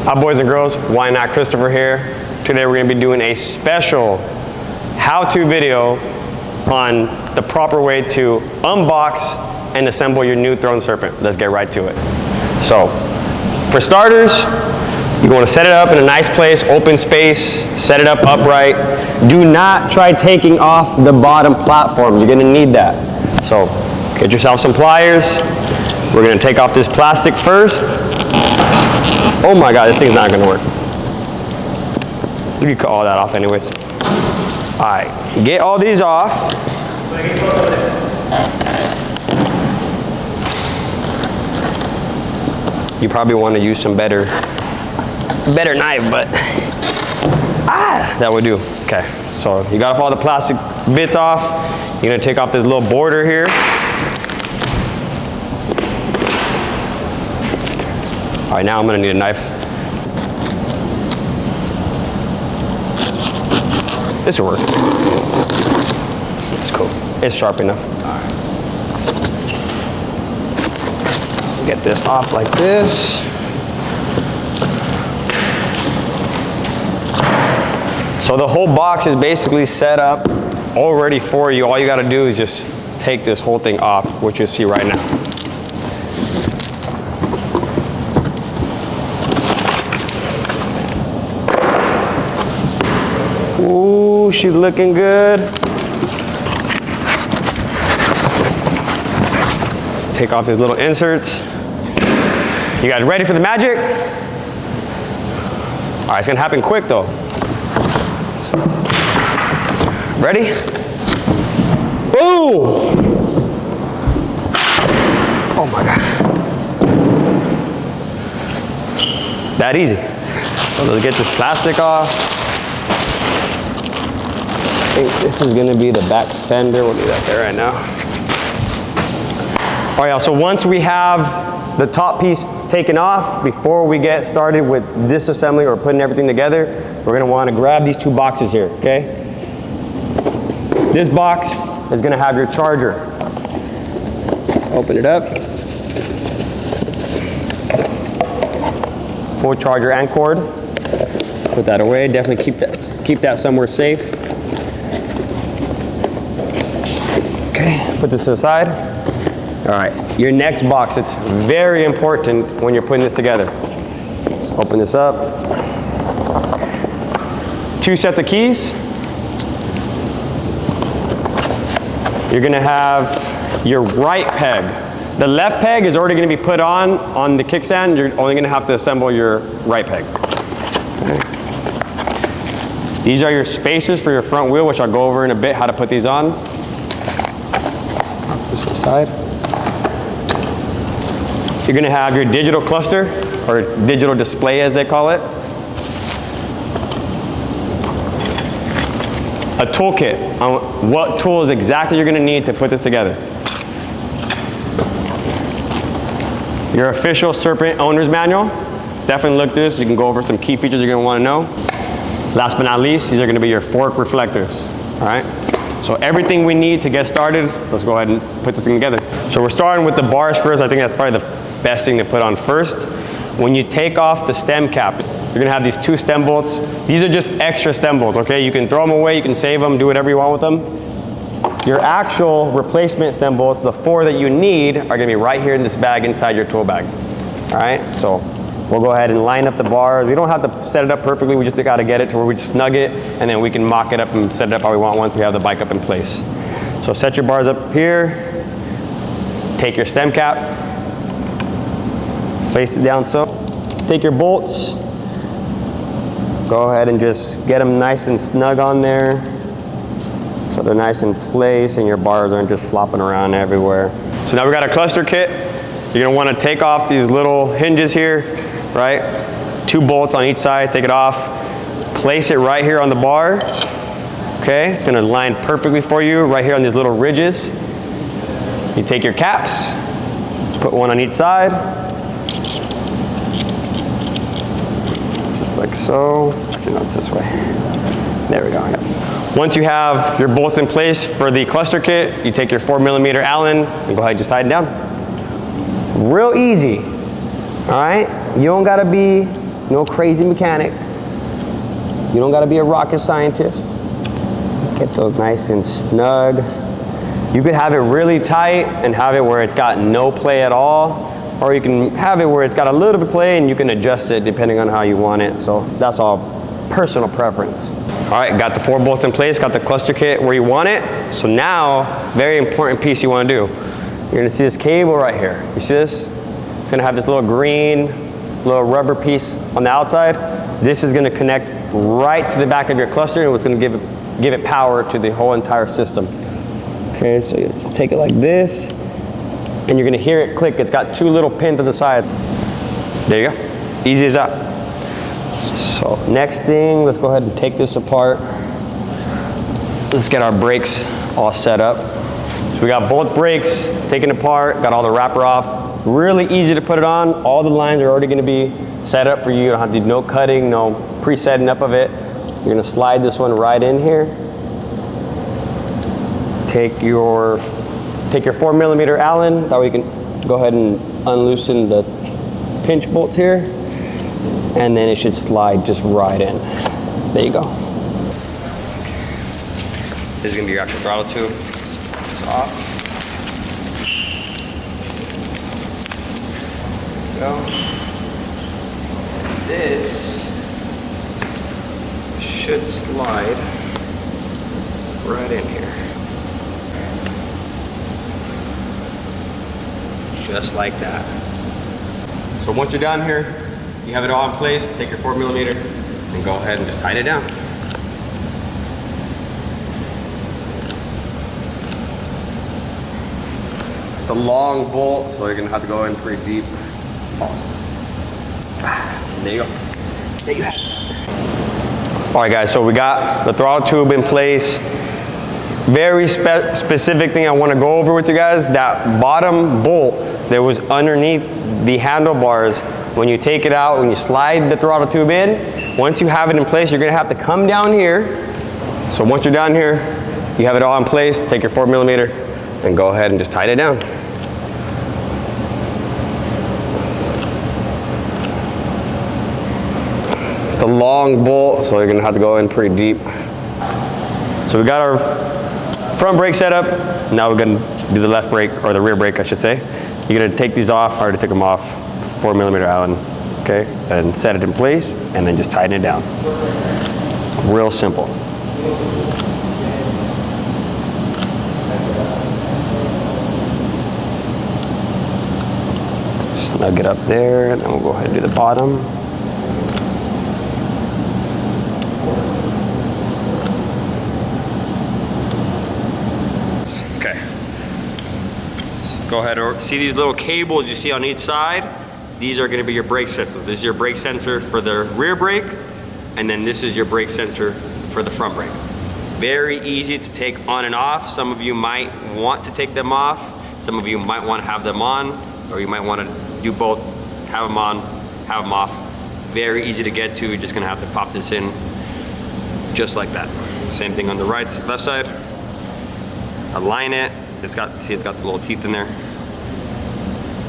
Hi boys and girls, Why Not Christopher here. Today we're going to be doing a special how-to video on the proper way to unbox and assemble your new Throne Serpent. Let's get right to it. So, for starters, you're going to set it up in a nice place, open space, set it up upright. Do not try taking off the bottom platform. You're going to need that. So, get yourself some pliers. We're going to take off this plastic first. Oh my God, this thing's not going to work. You can cut all that off anyways. All right, get all these off. You probably want to use some better knife, but that would do. Okay, so you got all the plastic bits off. You're gonna take off this little border here. All right, now I'm gonna need a knife. This will work. It's cool. It's sharp enough. All right. Get this off like this. So the whole box is basically set up already for you. All you gotta do is just take this whole thing off, which you'll see right now. Ooh, she's looking good. Take off these little inserts. You guys ready for the magic? All right, it's gonna happen quick though. Ready? Boom! Oh my God. That easy. So let's get this plastic off. I think this is gonna be the back fender. We'll do that there right now. Oh yeah, so once we have the top piece taken off, before we get started with disassembling or putting everything together, we're gonna wanna grab these two boxes here, okay? This box is gonna have your charger. Open it up. Full charger and cord. Put that away, definitely keep that somewhere safe. Okay, put this to the side. All right, your next box, it's very important when you're putting this together. Let's open this up. 2 sets of keys. You're gonna have your right peg. The left peg is already gonna be put on the kickstand. You're only gonna have to assemble your right peg. Okay. These are your spacers for your front wheel, which I'll go over in a bit how to put these on. This aside. You're gonna have your digital cluster, or digital display as they call it. A toolkit on what tools exactly you're gonna need to put this together. Your official Serpent owner's manual. Definitely look through this. You can go over some key features you're gonna wanna know. Last but not least, these are gonna be your fork reflectors, all right? So everything we need to get started, let's go ahead and put this thing together. So we're starting with the bars first. I think that's probably the best thing to put on first. When you take off the stem cap, you're gonna have these 2 stem bolts. These are just extra stem bolts, okay? You can throw them away, you can save them, do whatever you want with them. Your actual replacement stem bolts, the 4 that you need, are gonna be right here in this bag inside your tool bag. All right, so we'll go ahead and line up the bars. We don't have to set it up perfectly, we just gotta get it to where we snug it, and then we can mock it up and set it up how we want once we have the bike up in place. So set your bars up here, take your stem cap, place it down so. Take your bolts, go ahead and just get them nice and snug on there so they're nice in place and your bars aren't just flopping around everywhere. So now we got our cluster kit. You're gonna wanna take off these little hinges here, right? 2 bolts on each side, take it off. Place it right here on the bar. Okay, it's gonna line perfectly for you right here on these little ridges. You take your caps, put one on each side. Just like so. Actually, no, it's this way. There we go. Yeah. Once you have your bolts in place for the cluster kit, you take your 4mm Allen and go ahead and just tie it down. Real easy. All right? You don't gotta be no crazy mechanic. You don't gotta be a rocket scientist. Get those nice and snug. You could have it really tight and have it where it's got no play at all, or you can have it where it's got a little bit of play and you can adjust it depending on how you want it. So that's all personal preference. All right, got the 4 bolts in place, got the cluster kit where you want it. So now, very important piece you wanna do. You're gonna see this cable right here. You see this? It's gonna have this little green, little rubber piece on the outside. This is gonna connect right to the back of your cluster, and it's gonna give it power to the whole entire system. Okay, so you just take it like this, and you're gonna hear it click. It's got 2 little pins on the side. There you go, easy as that. So next thing, let's go ahead and take this apart. Let's get our brakes all set up. So we got both brakes taken apart, got all the wrapper off. Really easy to put it on. All the lines are already gonna be set up for you. You don't have to do no cutting, no pre-setting up of it. You're gonna slide this one right in here. Take your 4mm Allen, that way you can go ahead and unloosen the pinch bolts here. And then it should slide just right in. There you go. This is gonna be your actual throttle tube. It's off. Go. This should slide right in here. Just like that. So once you're down here, you have it all in place, take your 4mm and go ahead and just tighten it down. It's a long bolt, so you're gonna have to go in pretty deep. Awesome. There you go. There you have it. All right guys, so we got the throttle tube in place. Very specific thing I wanna go over with you guys, that bottom bolt that was underneath the handlebars. When you take it out, when you slide the throttle tube in, once you have it in place, you're gonna have to come down here. So once you're down here, you have it all in place, take your 4mm and go ahead and just tighten it down. It's a long bolt, so you're gonna have to go in pretty deep. So we got our front brake set up. Now we're gonna do the left brake, or the rear brake, I should say. You're gonna take these off. I already took them off. 4mm Allen, okay? And set it in place, and then just tighten it down. Real simple. Snug it up there, and then we'll go ahead and do the bottom. Okay. Go ahead and see these little cables you see on each side? These are going to be your brake systems. This is your brake sensor for the rear brake, and then this is your brake sensor for the front brake. Very easy to take on and off. Some of you might want to take them off. Some of you might want to have them on, or you might want to do both. Have them on, have them off. Very easy to get to. You're just going to have to pop this in just like that. Same thing on the left side. Align it. It's got the little teeth in there,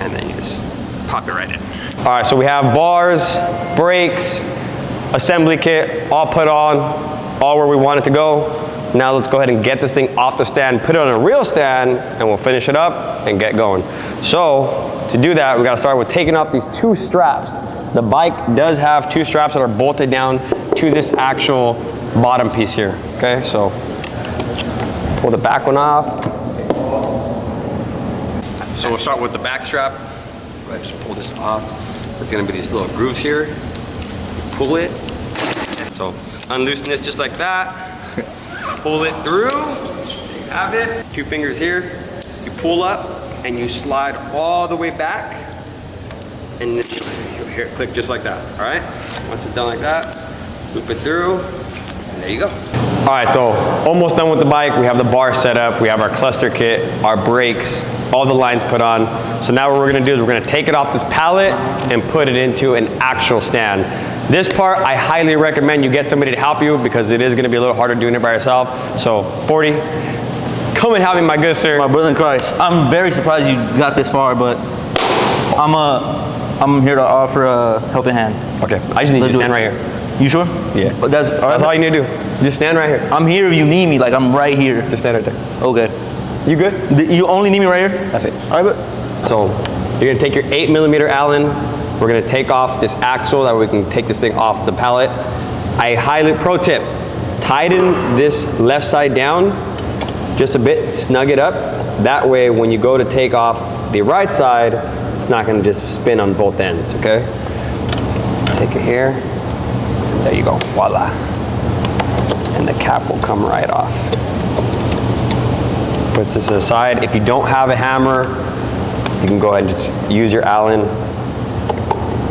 and then you just pop it right in. All right, so we have bars, brakes, assembly kit, all put on, all where we want it to go. Now let's go ahead and get this thing off the stand, put it on a real stand, and we'll finish it up and get going. So to do that, we gotta start with taking off these 2 straps. The bike does have 2 straps that are bolted down to this actual bottom piece here, okay? So pull the back one off. So we'll start with the back strap. Right, just pull this off. There's gonna be these little grooves here. Pull it. So unloosen this just like that. Pull it through. You have it. 2 fingers here. You pull up and you slide all the way back. And you'll hear it click just like that. All right. Once it's done like that, loop it through. And there you go. All right, so almost done with the bike. We have the bar set up. We have our cluster kit, our brakes, all the lines put on. So now what we're gonna do is we're gonna take it off this pallet and put it into an actual stand. This part, I highly recommend you get somebody to help you because it is gonna be a little harder doing it by yourself. So 40, come and help me, my good sir. My brother in Christ, I'm very surprised you got this far, but I'm a I'm here to offer a helping hand. Okay, I just need you to stand right here. You sure? Yeah. But that's all you need to do. Just stand right here. I'm here if you need me, like I'm right here. Just stand right there. Okay. You good? You only need me right here? That's it. All right, but. So you're gonna take your 8mm Allen. We're gonna take off this axle that we can take this thing off the pallet. Pro tip, tighten this left side down just a bit, snug it up. That way when you go to take off the right side, it's not gonna just spin on both ends, okay? Take it here, there you go, voila. And the cap will come right off. Puts this aside. If you don't have a hammer, you can go ahead and just use your Allen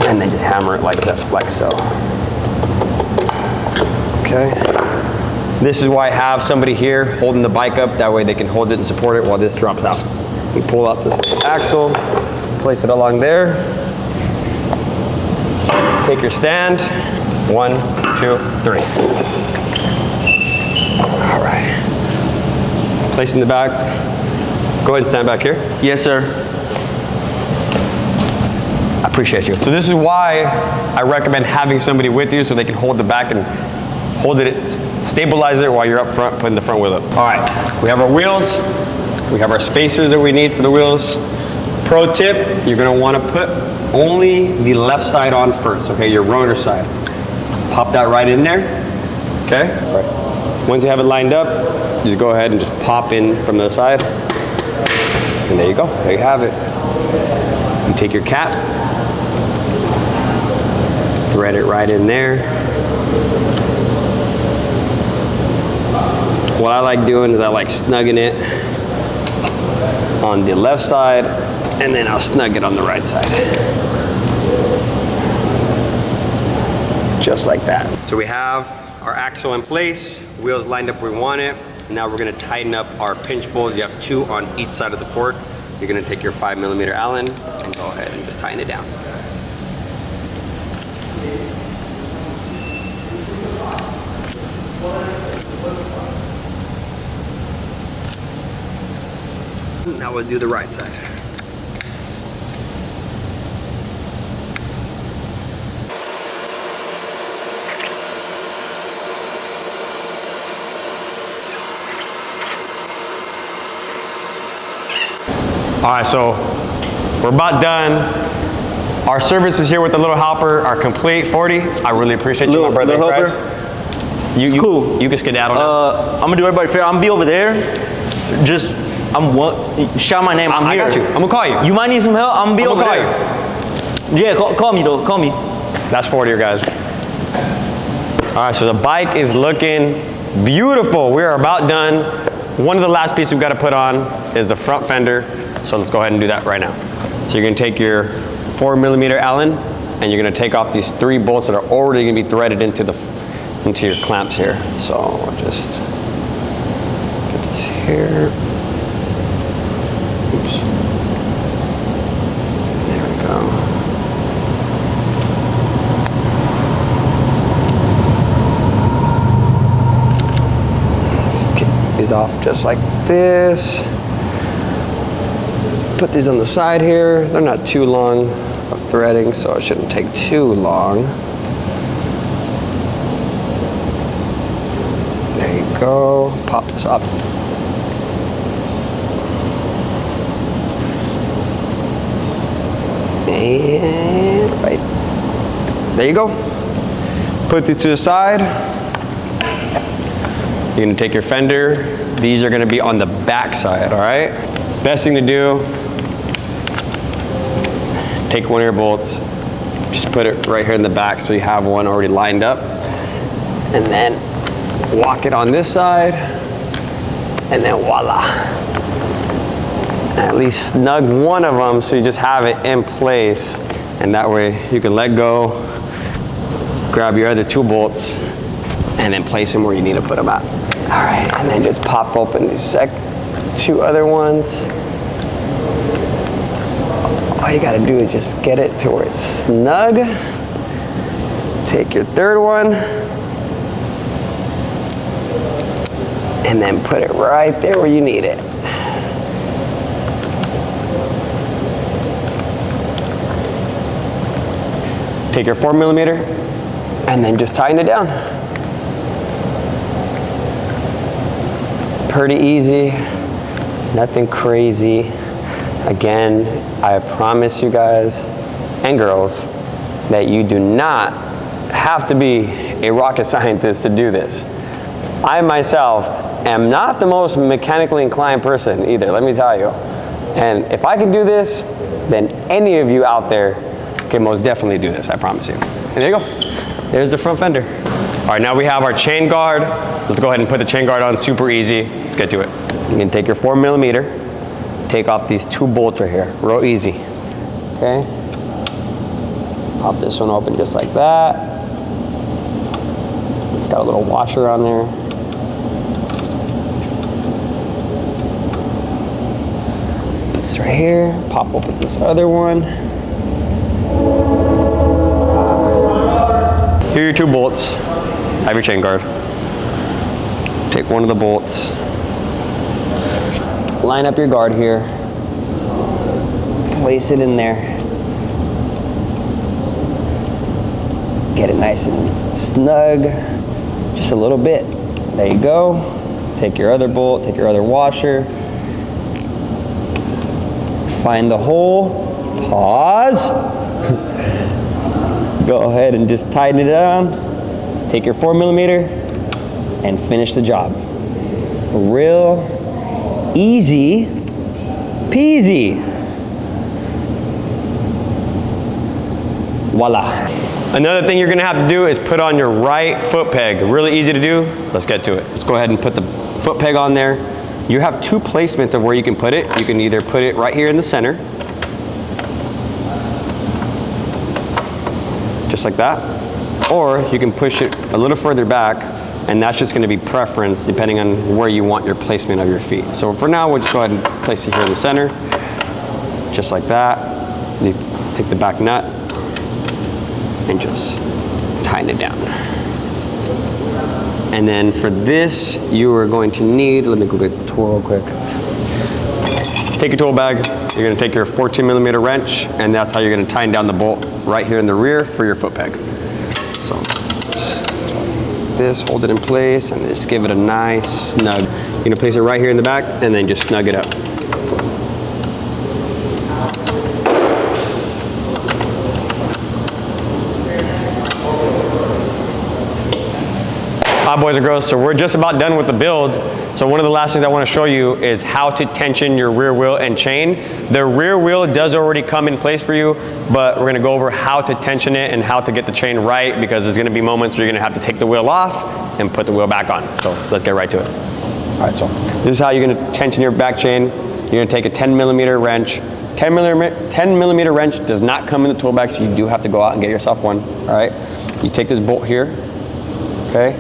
and then just hammer it like that, like so. Okay. This is why I have somebody here holding the bike up. That way they can hold it and support it while this drops out. You pull out this axle, place it along there. Take your stand. 1, 2, 3. All right. Place in the back. Go ahead and stand back here. Yes, sir. I appreciate you. So this is why I recommend having somebody with you so they can hold the back and hold it, stabilize it while you're up front, putting the front wheel up. All right, we have our wheels. We have our spacers that we need for the wheels. Pro tip, you're gonna wanna put only the left side on first, okay, your rotor side. Pop that right in there, okay? All right. Once you have it lined up, just go ahead and just pop in from the side. And there you go, there you have it. You take your cap, thread it right in there. What I like doing is I like snugging it on the left side, and then I'll snug it on the right side. Just like that. So we have our axle in place, wheels lined up where we want it. Now we're gonna tighten up our pinch bolts. You have 2 on each side of the fork. You're gonna take your 5mm Allen and go ahead and just tighten it down. Now we'll do the right side. All right, so we're about done. Our services here with the little helper are complete. 40, I really appreciate you, my brother. Cool. You can skedaddle now. I'm gonna do everybody fair. I'm gonna be over there. Just, shout my name. I'm here. I got you. I'm gonna call you. You might need some help. I'm gonna be over there. Yeah, call me though. Call me. That's 40, guys. All right, so the bike is looking beautiful. We are about done. One of the last pieces we've got to put on is the front fender. So let's go ahead and do that right now. So you're gonna take your 4mm Allen and you're gonna take off these 3 bolts that are already gonna be threaded into your clamps here. So I'll just get this here. Oops. There we go. Let's get these off just like this. Put these on the side here. They're not too long of threading, so it shouldn't take too long. There you go. Pop this off. And right. There you go. Put it to the side. You're gonna take your fender. These are gonna be on the back side, all right? Best thing to do, take one of your bolts, just put it right here in the back so you have one already lined up, and then lock it on this side, and then voila. At least snug one of them so you just have it in place, and that way you can let go, grab your other 2 bolts, and then place them where you need to put them at. All right, and then just pop open these 2 other ones. All you gotta do is just get it to where it's snug. Take your 3rd one and then put it right there where you need it. Take your 4mm and then just tighten it down. Pretty easy, nothing crazy. Again, I promise you guys and girls that you do not have to be a rocket scientist to do this. I myself am not the most mechanically inclined person either, let me tell you. And if I can do this, then any of you out there can most definitely do this, I promise you. And there you go, there's the front fender. All right, now we have our chain guard. Let's go ahead and put the chain guard on, super easy. Let's get to it. You can take your 4mm, take off these 2 bolts right here, real easy, okay? Pop this one open just like that. It's got a little washer on there. This right here, pop open this other one. Here are your 2 bolts. Have your chain guard. Take one of the bolts. Line up your guard here. Place it in there. Get it nice and snug. Just a little bit. There you go. Take your other bolt, take your other washer. Find the hole. Pause. Go ahead and just tighten it down. Take your 4mm and finish the job. Real easy peasy. Voila. Another thing you're gonna have to do is put on your right foot peg. Really easy to do. Let's get to it. Let's go ahead and put the foot peg on there. You have 2 placements of where you can put it. You can either put it right here in the center, just like that, or you can push it a little further back, and that's just gonna be preference depending on where you want your placement of your feet. So for now, we'll just go ahead and place it here in the center, just like that. You take the back nut and just tighten it down. And then for this, you are going to need, let me go get the tool real quick. Take your tool bag, you're gonna take your 14mm wrench, and that's how you're gonna tighten down the bolt right here in the rear for your foot peg. So this, hold it in place, and just give it a nice snug. You're gonna place it right here in the back, and then just snug it up. Hi boys and girls, so we're just about done with the build. So one of the last things I want to show you is how to tension your rear wheel and chain. The rear wheel does already come in place for you, but we're going to go over how to tension it and how to get the chain right, because there's going to be moments where you're going to have to take the wheel off and put the wheel back on. So let's get right to it. All right, so this is how you're going to tension your back chain. You're going to take a 10mm wrench. 10mm wrench does not come in the tool bag, so you do have to go out and get yourself one. All right, you take this bolt here, okay?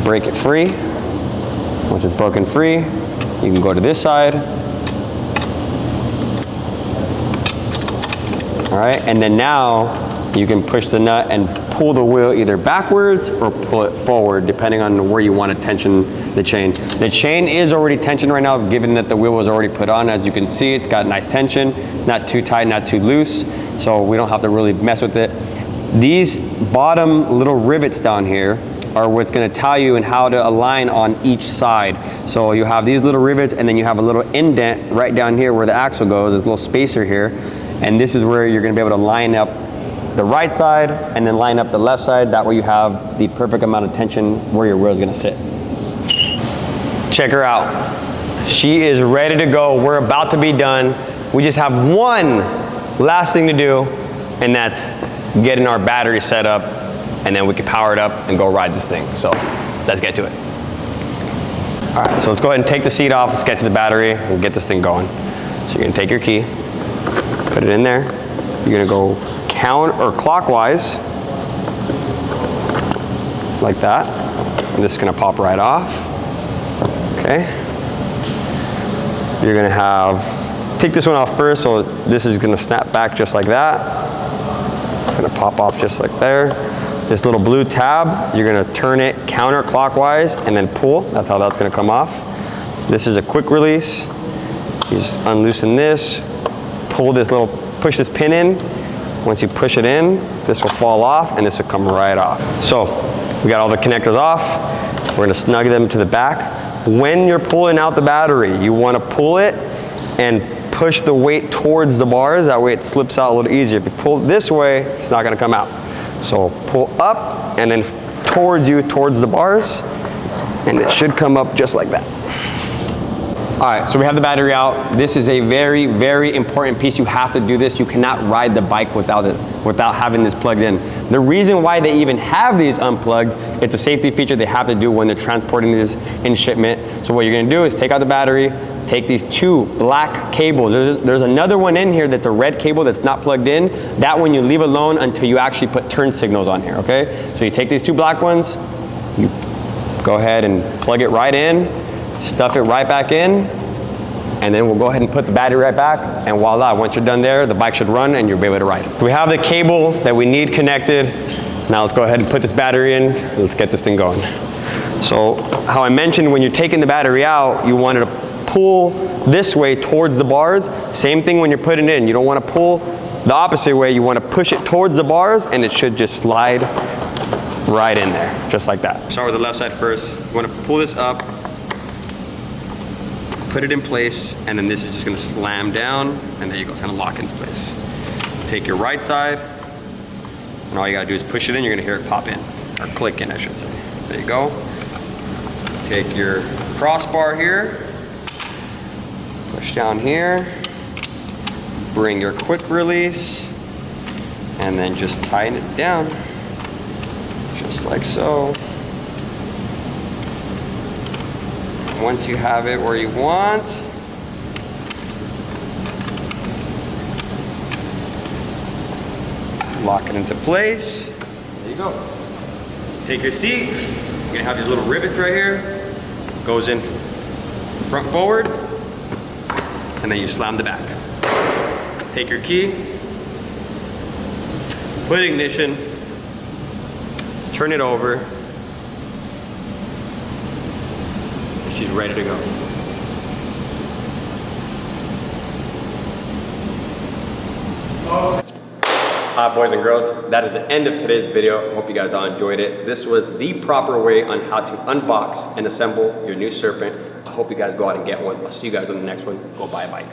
Break it free. Once it's broken free, you can go to this side. All right, and then now you can push the nut and pull the wheel either backwards or pull it forward, depending on where you want to tension the chain. The chain is already tensioned right now, given that the wheel was already put on. As you can see, it's got nice tension, not too tight, not too loose, so we don't have to really mess with it. These bottom little rivets down here are what's going to tell you and how to align on each side. So you have these little rivets, and then you have a little indent right down here where the axle goes. There's a little spacer here, and this is where you're going to be able to line up the right side and then line up the left side. That way you have the perfect amount of tension where your wheel is going to sit. Check her out. She is ready to go. We're about to be done. We just have one last thing to do, and that's getting our battery set up, and then we can power it up and go ride this thing. So let's get to it. All right, so let's go ahead and take the seat off, let's get to the battery and get this thing going. So you're gonna take your key, put it in there. You're gonna go clockwise, like that. And this is gonna pop right off, okay? You're gonna take this one off first, so this is gonna snap back just like that. It's gonna pop off just like there. This little blue tab, you're gonna turn it counterclockwise and then pull. That's how that's gonna come off. This is a quick release. You just unloosen this, pull this push this pin in. Once you push it in, this will fall off and this will come right off. So we got all the connectors off. We're gonna snug them to the back. When you're pulling out the battery, you wanna pull it and push the weight towards the bars. That way it slips out a little easier. If you pull it this way, it's not gonna come out. So pull up and then towards the bars, and it should come up just like that. All right, so we have the battery out. This is a very, very important piece. You have to do this. You cannot ride the bike without having this plugged in. The reason why they even have these unplugged, it's a safety feature they have to do when they're transporting these in shipment. So what you're gonna do is take out the battery, take these two black cables. There's another one in here that's a red cable that's not plugged in. That one you leave alone until you actually put turn signals on here, okay? So you take these two black ones, you go ahead and plug it right in, stuff it right back in, and then we'll go ahead and put the battery right back, and voila, once you're done there, the bike should run and you'll be able to ride it. We have the cable that we need connected. Now let's go ahead and put this battery in. Let's get this thing going. So how I mentioned, when you're taking the battery out, you want to pull this way towards the bars. Same thing when you're putting it in. You don't want to pull the opposite way. You want to push it towards the bars, and it should just slide right in there, just like that. Start with the left side first. You want to pull this up, put it in place, and then this is just gonna slam down, and there you go, it's gonna lock into place. Take your right side, and all you gotta do is push it in, you're gonna hear it pop in, or click in, I should say. There you go. Take your crossbar here, push down here, bring your quick release, and then just tighten it down, just like so. Once you have it where you want, lock it into place. There you go. Take your seat. You're gonna have these little rivets right here. Goes in front forward, and then you slam the back. Take your key, put ignition, turn it over. She's ready to go. Alright, boys and girls, that is the end of today's video. I hope you guys all enjoyed it. This was the proper way on how to unbox and assemble your new Serpent. I hope you guys go out and get one. I'll see you guys on the next one. Go buy a bike.